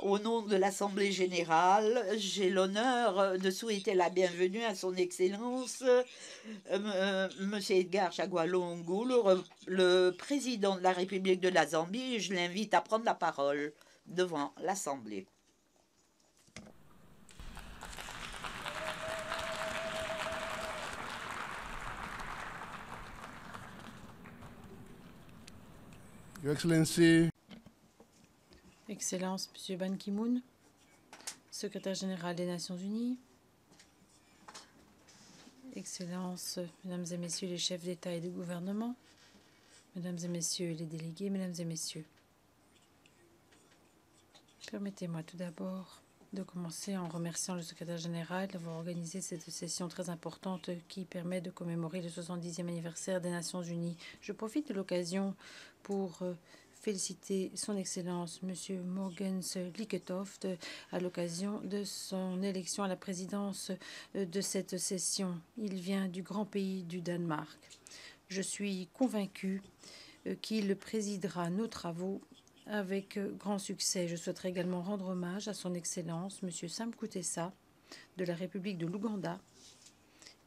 Au nom de l'Assemblée générale, j'ai l'honneur de souhaiter la bienvenue à son Excellence M. Edgar Chagua Lungu, le président de la République de la Zambie. Je l'invite à prendre la parole devant l'Assemblée. Your Excellency, Excellence, Monsieur Ban Ki-moon, secrétaire général des Nations Unies, Excellences, Mesdames et Messieurs les chefs d'État et de gouvernement, Mesdames et Messieurs les délégués, Mesdames et Messieurs. Permettez-moi tout d'abord de commencer en remerciant le secrétaire général d'avoir organisé cette session très importante qui permet de commémorer le 70e anniversaire des Nations Unies. Je profite de l'occasion pour féliciter son Excellence, M. Morgens Lykketoft, à l'occasion de son élection à la présidence de cette session. Il vient du grand pays du Danemark. Je suis convaincu qu'il présidera nos travaux avec grand succès. Je souhaiterais également rendre hommage à son Excellence, M. Sam Kutesa, de la République de l'Ouganda,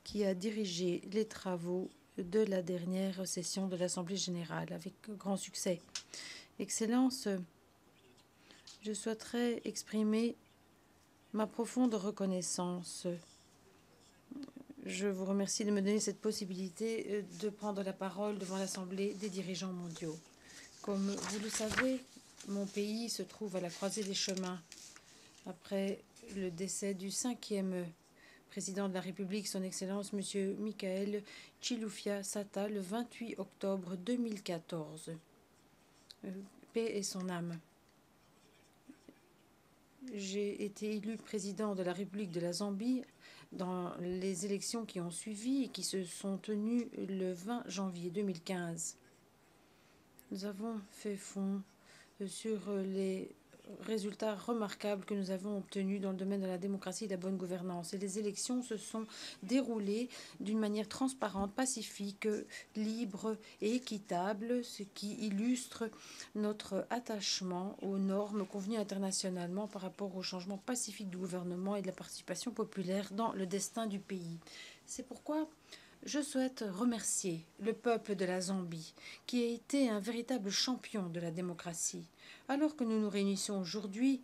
qui a dirigé les travaux de la dernière session de l'Assemblée générale avec grand succès. Excellence, je souhaiterais exprimer ma profonde reconnaissance. Je vous remercie de me donner cette possibilité de prendre la parole devant l'Assemblée des dirigeants mondiaux. Comme vous le savez, mon pays se trouve à la croisée des chemins. Après le décès du 5e président de la République, son Excellence, M. Michael Chilufya Sata, le 28 octobre 2014. Paix et son âme. J'ai été élu président de la République de la Zambie dans les élections qui ont suivi et qui se sont tenues le 20 janvier 2015. Nous avons fait fond sur les résultats remarquables que nous avons obtenus dans le domaine de la démocratie et de la bonne gouvernance. Et les élections se sont déroulées d'une manière transparente, pacifique, libre et équitable, ce qui illustre notre attachement aux normes convenues internationalement par rapport au changement pacifique du gouvernement et de la participation populaire dans le destin du pays. C'est pourquoi je souhaite remercier le peuple de la Zambie, qui a été un véritable champion de la démocratie. Alors que nous nous réunissons aujourd'hui,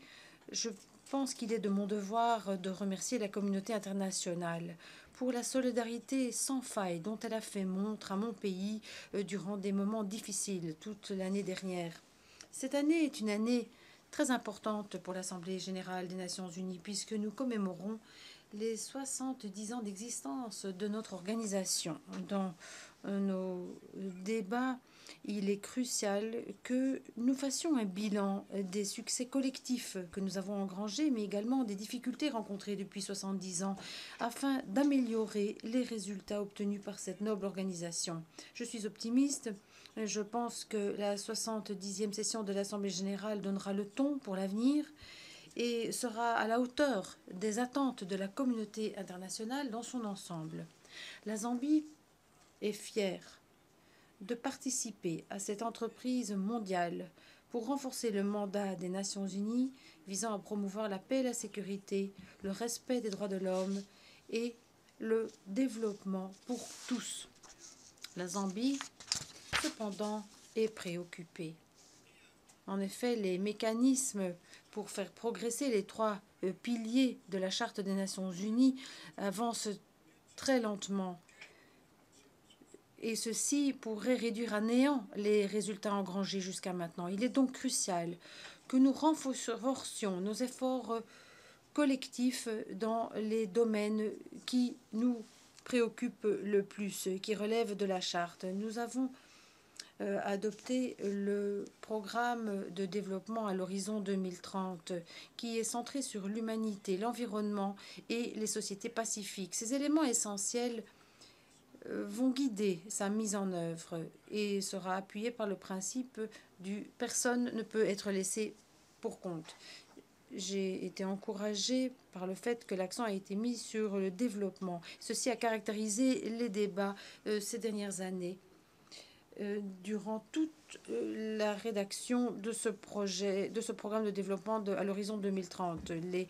je pense qu'il est de mon devoir de remercier la communauté internationale pour la solidarité sans faille dont elle a fait montre à mon pays durant des moments difficiles toute l'année dernière. Cette année est une année très importante pour l'Assemblée générale des Nations unies puisque nous commémorons les 70 ans d'existence de notre organisation. Dans nos débats, il est crucial que nous fassions un bilan des succès collectifs que nous avons engrangés, mais également des difficultés rencontrées depuis 70 ans, afin d'améliorer les résultats obtenus par cette noble organisation. Je suis optimiste. Je pense que la 70e session de l'Assemblée générale donnera le ton pour l'avenir et sera à la hauteur des attentes de la communauté internationale dans son ensemble. La Zambie est fière de participer à cette entreprise mondiale pour renforcer le mandat des Nations unies visant à promouvoir la paix et la sécurité, le respect des droits de l'homme et le développement pour tous. La Zambie, cependant, est préoccupée. En effet, les mécanismes pour faire progresser les trois piliers de la Charte des Nations unies avancent très lentement. Et ceci pourrait réduire à néant les résultats engrangés jusqu'à maintenant. Il est donc crucial que nous renforcions nos efforts collectifs dans les domaines qui nous préoccupent le plus, qui relèvent de la Charte. Nous avons adopté le programme de développement à l'horizon 2030 qui est centré sur l'humanité, l'environnement et les sociétés pacifiques. Ces éléments essentiels vont guider sa mise en œuvre et sera appuyé par le principe du « personne ne peut être laissé pour compte ». J'ai été encouragée par le fait que l'accent a été mis sur le développement. Ceci a caractérisé les débats ces dernières années. durant toute la rédaction de ce projet, de ce programme de développement à l'horizon 2030. Les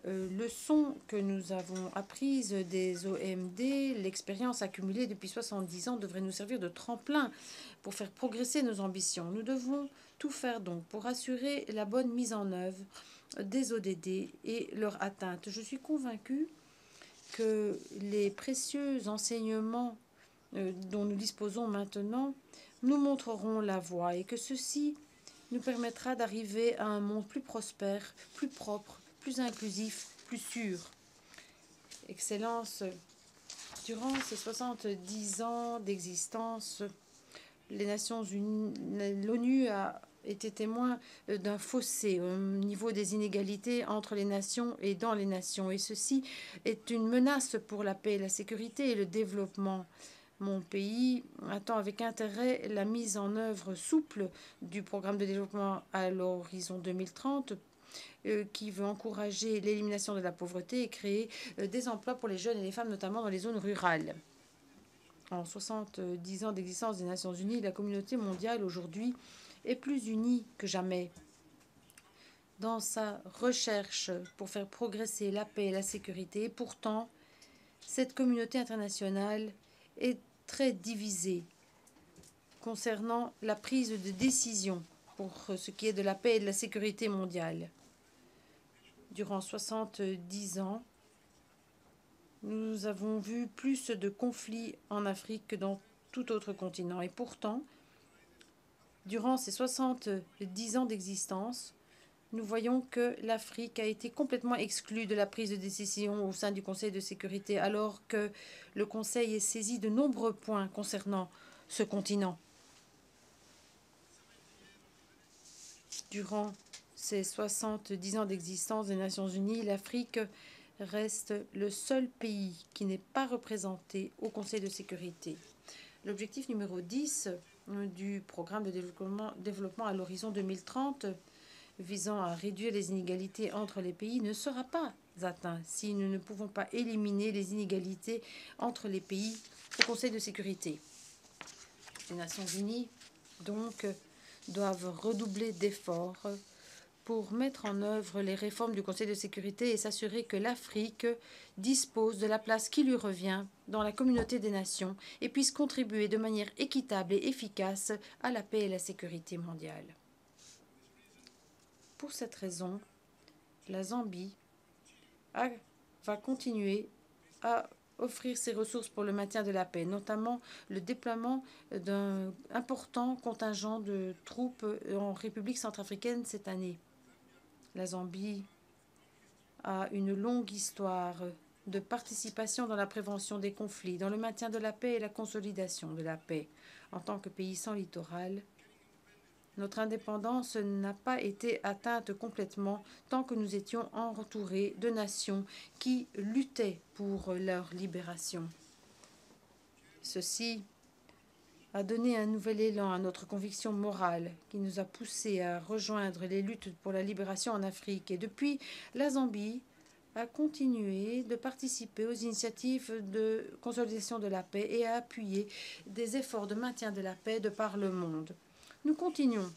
leçons que nous avons apprises des OMD, l'expérience accumulée depuis 70 ans devrait nous servir de tremplin pour faire progresser nos ambitions. Nous devons tout faire donc pour assurer la bonne mise en œuvre des ODD et leur atteinte. Je suis convaincue que les précieux enseignements dont nous disposons maintenant nous montreront la voie et que ceci nous permettra d'arriver à un monde plus prospère, plus propre, plus inclusif, plus sûr. Excellence, durant ces 70 ans d'existence, les Nations Unies, l'ONU a été témoin d'un fossé au niveau des inégalités entre les nations et dans les nations. Et ceci est une menace pour la paix, la sécurité et le développement. Mon pays attend avec intérêt la mise en œuvre souple du programme de développement à l'horizon 2030 qui veut encourager l'élimination de la pauvreté et créer des emplois pour les jeunes et les femmes, notamment dans les zones rurales. En 70 ans d'existence des Nations Unies, la communauté mondiale aujourd'hui est plus unie que jamais dans sa recherche pour faire progresser la paix et la sécurité. Et pourtant, cette communauté internationale est très divisée concernant la prise de décision pour ce qui est de la paix et de la sécurité mondiale. Durant 70 ans, nous avons vu plus de conflits en Afrique que dans tout autre continent. Et pourtant, durant ces 70 ans d'existence, nous voyons que l'Afrique a été complètement exclue de la prise de décision au sein du Conseil de sécurité, alors que le Conseil est saisi de nombreux points concernant ce continent. Durant ces 70 ans d'existence des Nations Unies, l'Afrique reste le seul pays qui n'est pas représenté au Conseil de sécurité. L'objectif numéro 10 du programme de développement à l'horizon 2030 visant à réduire les inégalités entre les pays ne sera pas atteint si nous ne pouvons pas éliminer les inégalités entre les pays au Conseil de sécurité. Les Nations Unies, donc, doivent redoubler d'efforts pour mettre en œuvre les réformes du Conseil de sécurité et s'assurer que l'Afrique dispose de la place qui lui revient dans la communauté des nations et puisse contribuer de manière équitable et efficace à la paix et la sécurité mondiale. Pour cette raison, la Zambie va continuer à offrir ses ressources pour le maintien de la paix, notamment le déploiement d'un important contingent de troupes en République centrafricaine cette année. La Zambie a une longue histoire de participation dans la prévention des conflits, dans le maintien de la paix et la consolidation de la paix. En tant que pays sans littoral, notre indépendance n'a pas été atteinte complètement tant que nous étions entourés de nations qui luttaient pour leur libération. Ceci a donné un nouvel élan à notre conviction morale qui nous a poussés à rejoindre les luttes pour la libération en Afrique. Et depuis, la Zambie a continué de participer aux initiatives de consolidation de la paix et à appuyer des efforts de maintien de la paix de par le monde. Nous continuons,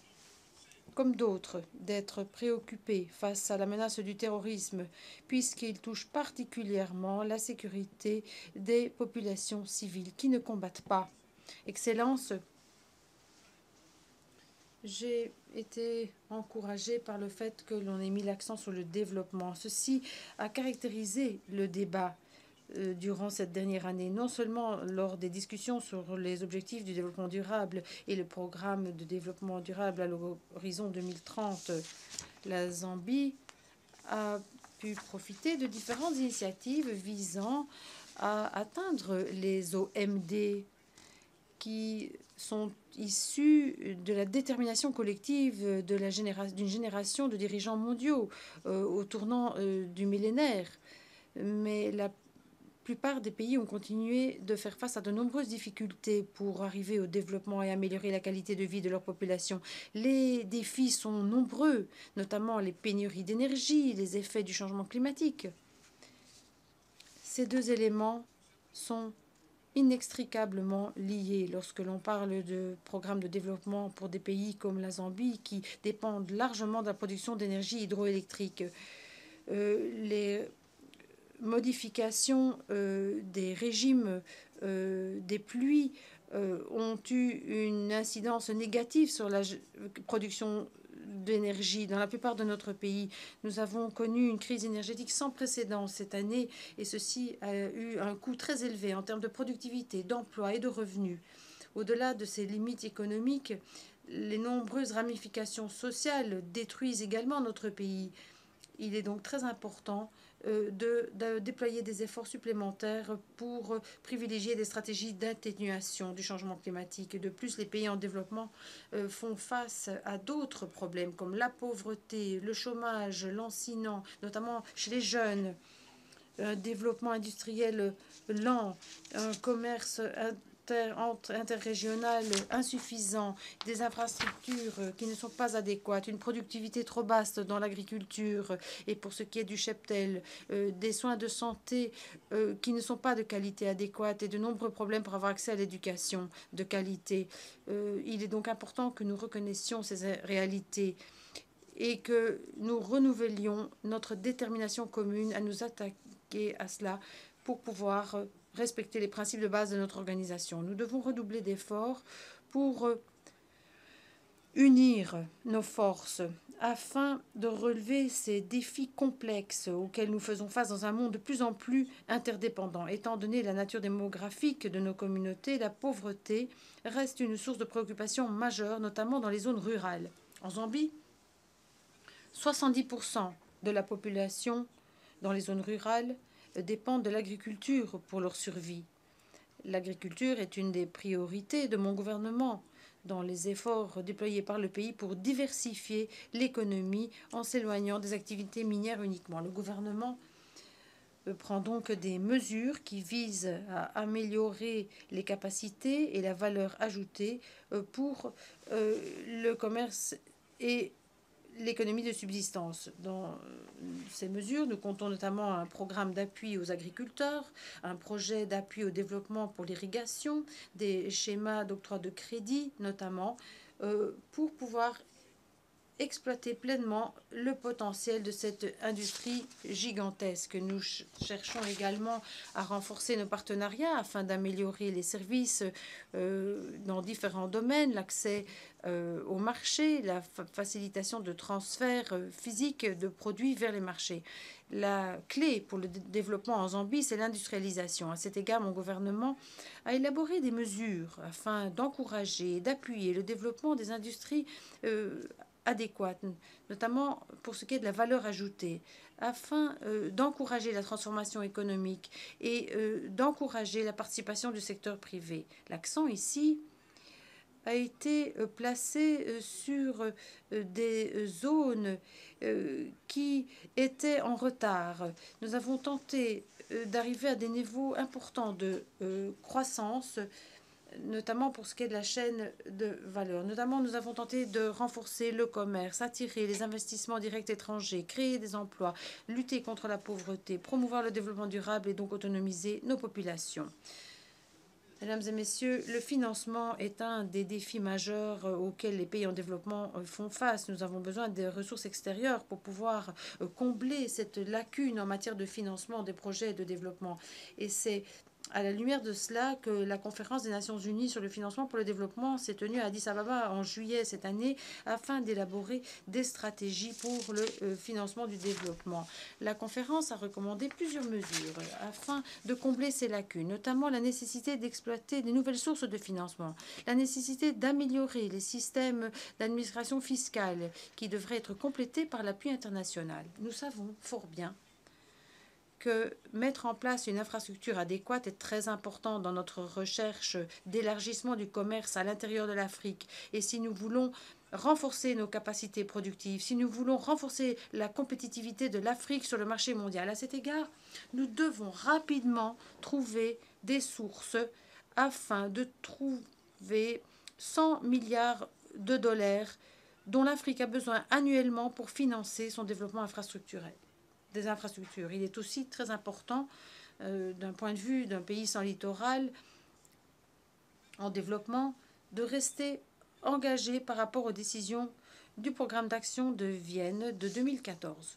comme d'autres, d'être préoccupés face à la menace du terrorisme, puisqu'il touche particulièrement la sécurité des populations civiles qui ne combattent pas. Excellence, j'ai été encouragée par le fait que l'on ait mis l'accent sur le développement. Ceci a caractérisé le débat durant cette dernière année, non seulement lors des discussions sur les objectifs du développement durable et le programme de développement durable à l'horizon 2030, la Zambie a pu profiter de différentes initiatives visant à atteindre les OMD qui sont issus de la détermination collective d'une génération de dirigeants mondiaux au tournant du millénaire. Mais la plupart des pays ont continué de faire face à de nombreuses difficultés pour arriver au développement et améliorer la qualité de vie de leur population. Les défis sont nombreux, notamment les pénuries d'énergie, les effets du changement climatique. Ces deux éléments sont inextricablement liés lorsque l'on parle de programmes de développement pour des pays comme la Zambie qui dépendent largement de la production d'énergie hydroélectrique. Les modifications des régimes des pluies ont eu une incidence négative sur la production d'énergie dans la plupart de notre pays. Nous avons connu une crise énergétique sans précédent cette année et ceci a eu un coût très élevé en termes de productivité, d'emploi et de revenus. Au-delà de ces limites économiques, les nombreuses ramifications sociales détruisent également notre pays. Il est donc très important de déployer des efforts supplémentaires pour privilégier des stratégies d'atténuation du changement climatique. De plus, les pays en développement font face à d'autres problèmes comme la pauvreté, le chômage, lancinant, notamment chez les jeunes, un développement industriel lent, un commerce interrégional insuffisant, des infrastructures qui ne sont pas adéquates, une productivité trop basse dans l'agriculture et pour ce qui est du cheptel, des soins de santé qui ne sont pas de qualité adéquate et de nombreux problèmes pour avoir accès à l'éducation de qualité. Il est donc important que nous reconnaissions ces réalités et que nous renouvelions notre détermination commune à nous attaquer à cela pour pouvoir respecter les principes de base de notre organisation. Nous devons redoubler d'efforts pour unir nos forces afin de relever ces défis complexes auxquels nous faisons face dans un monde de plus en plus interdépendant. Étant donné la nature démographique de nos communautés, la pauvreté reste une source de préoccupation majeure, notamment dans les zones rurales. En Zambie, 70% de la population dans les zones rurales dépendent de l'agriculture pour leur survie. L'agriculture est une des priorités de mon gouvernement dans les efforts déployés par le pays pour diversifier l'économie en s'éloignant des activités minières uniquement. Le gouvernement prend donc des mesures qui visent à améliorer les capacités et la valeur ajoutée pour le commerce et l'économie de subsistance. Dans ces mesures, nous comptons notamment un programme d'appui aux agriculteurs, un projet d'appui au développement pour l'irrigation, des schémas d'octroi de crédit notamment, pour pouvoir exploiter pleinement le potentiel de cette industrie gigantesque. Nous cherchons également à renforcer nos partenariats afin d'améliorer les services dans différents domaines, l'accès au marché, la facilitation de transfert physique de produits vers les marchés. La clé pour le développement en Zambie, c'est l'industrialisation. À cet égard, mon gouvernement a élaboré des mesures afin d'encourager et d'appuyer le développement des industries adéquate, notamment pour ce qui est de la valeur ajoutée, afin d'encourager la transformation économique et d'encourager la participation du secteur privé. L'accent ici a été placé sur des zones qui étaient en retard. Nous avons tenté d'arriver à des niveaux importants de croissance, notamment pour ce qui est de la chaîne de valeur. Notamment, nous avons tenté de renforcer le commerce, attirer les investissements directs étrangers, créer des emplois, lutter contre la pauvreté, promouvoir le développement durable et donc autonomiser nos populations. Mesdames et messieurs, le financement est un des défis majeurs auxquels les pays en développement font face. Nous avons besoin des ressources extérieures pour pouvoir combler cette lacune en matière de financement des projets de développement. Et c'est à la lumière de cela que la conférence des Nations Unies sur le financement pour le développement s'est tenue à Addis Ababa en juillet cette année afin d'élaborer des stratégies pour le financement du développement. La conférence a recommandé plusieurs mesures afin de combler ces lacunes, notamment la nécessité d'exploiter des nouvelles sources de financement, la nécessité d'améliorer les systèmes d'administration fiscale qui devraient être complétés par l'appui international. Nous savons fort bien que mettre en place une infrastructure adéquate est très important dans notre recherche d'élargissement du commerce à l'intérieur de l'Afrique. Et si nous voulons renforcer nos capacités productives, si nous voulons renforcer la compétitivité de l'Afrique sur le marché mondial, à cet égard, nous devons rapidement trouver des sources afin de trouver 100 milliards de dollars dont l'Afrique a besoin annuellement pour financer son développement infrastructurel. Des infrastructures. Il est aussi très important d'un point de vue d'un pays sans littoral en développement de rester engagé par rapport aux décisions du programme d'action de Vienne de 2014.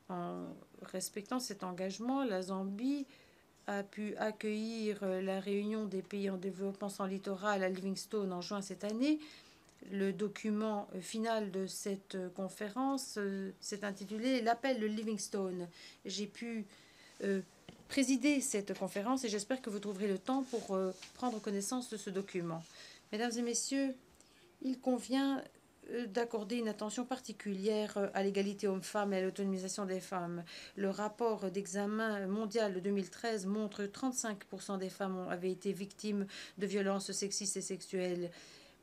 En respectant cet engagement, la Zambie a pu accueillir la réunion des pays en développement sans littoral à Livingstone en juin cette année. Le document final de cette conférence s'est intitulé « L'appel de Livingstone ». J'ai pu présider cette conférence et j'espère que vous trouverez le temps pour prendre connaissance de ce document. Mesdames et messieurs, il convient d'accorder une attention particulière à l'égalité hommes-femmes et à l'autonomisation des femmes. Le rapport d'examen mondial de 2013 montre que 35% des femmes avaient été victimes de violences sexistes et sexuelles.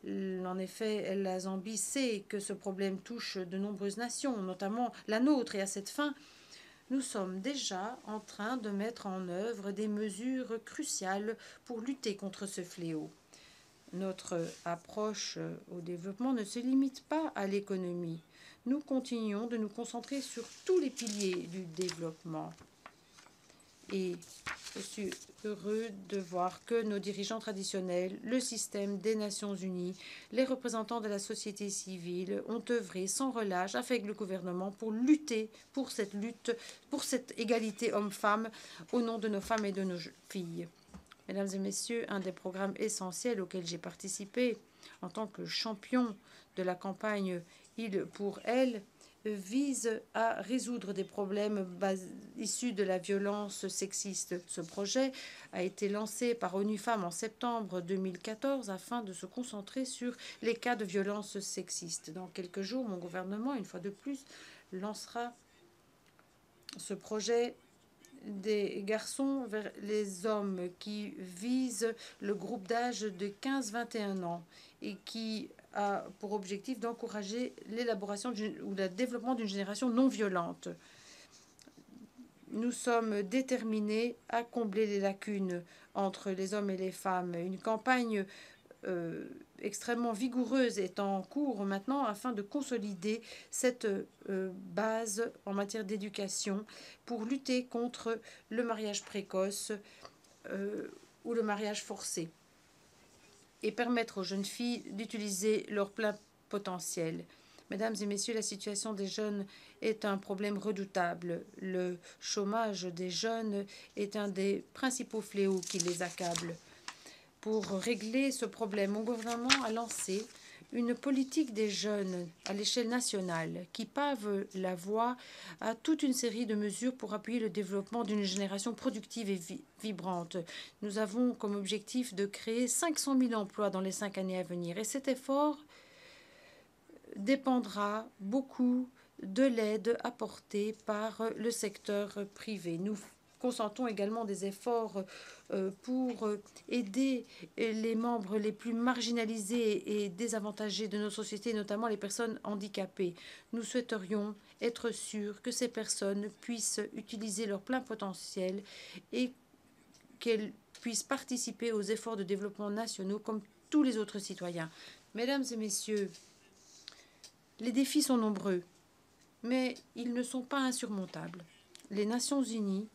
En effet, la Zambie sait que ce problème touche de nombreuses nations, notamment la nôtre, et à cette fin, nous sommes déjà en train de mettre en œuvre des mesures cruciales pour lutter contre ce fléau. Notre approche au développement ne se limite pas à l'économie. Nous continuons de nous concentrer sur tous les piliers du développement. Et je suis heureux de voir que nos dirigeants traditionnels, le système des Nations Unies, les représentants de la société civile ont œuvré sans relâche avec le gouvernement pour lutter pour cette égalité homme-femme au nom de nos femmes et de nos filles. Mesdames et messieurs, un des programmes essentiels auxquels j'ai participé en tant que champion de la campagne Il pour elle vise à résoudre des problèmes issus de la violence sexiste. Ce projet a été lancé par ONU Femmes en septembre 2014 afin de se concentrer sur les cas de violence sexiste. Dans quelques jours, mon gouvernement, une fois de plus, lancera ce projet des garçons vers les hommes qui vise le groupe d'âge de 15-21 ans et qui a pour objectif d'encourager l'élaboration ou le développement d'une génération non violente. Nous sommes déterminés à combler les lacunes entre les hommes et les femmes. Une campagne extrêmement vigoureuse est en cours maintenant afin de consolider cette base en matière d'éducation pour lutter contre le mariage précoce ou le mariage forcé et permettre aux jeunes filles d'utiliser leur plein potentiel. Mesdames et messieurs, la situation des jeunes est un problème redoutable. Le chômage des jeunes est un des principaux fléaux qui les accablent. Pour régler ce problème, mon gouvernement a lancé une politique des jeunes à l'échelle nationale qui pave la voie à toute une série de mesures pour appuyer le développement d'une génération productive et vibrante. Nous avons comme objectif de créer 500 000 emplois dans les 5 années à venir. Et cet effort dépendra beaucoup de l'aide apportée par le secteur privé. Nous consentons également des efforts pour aider les membres les plus marginalisés et désavantagés de nos sociétés, notamment les personnes handicapées. Nous souhaiterions être sûrs que ces personnes puissent utiliser leur plein potentiel et qu'elles puissent participer aux efforts de développement nationaux comme tous les autres citoyens. Mesdames et messieurs, les défis sont nombreux, mais ils ne sont pas insurmontables. Les Nations Unies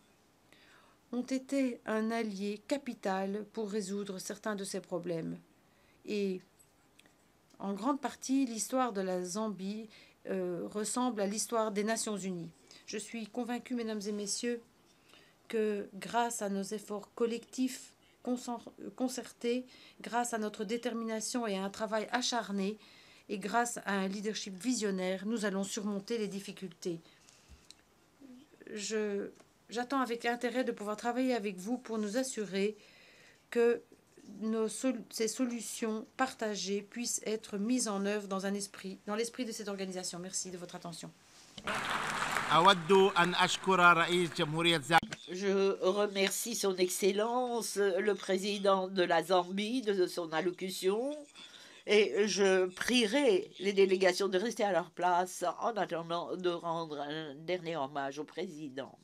ont été un allié capital pour résoudre certains de ces problèmes. Et en grande partie, l'histoire de la Zambie ressemble à l'histoire des Nations Unies. Je suis convaincue, mesdames et messieurs, que grâce à nos efforts collectifs concertés, grâce à notre détermination et à un travail acharné, et grâce à un leadership visionnaire, nous allons surmonter les difficultés. J'attends avec intérêt de pouvoir travailler avec vous pour nous assurer que ces solutions partagées puissent être mises en œuvre dans l'esprit de cette organisation. Merci de votre attention. Je remercie son Excellence, le président de la Zambie, de son allocution. Et je prierai les délégations de rester à leur place en attendant de rendre un dernier hommage au président.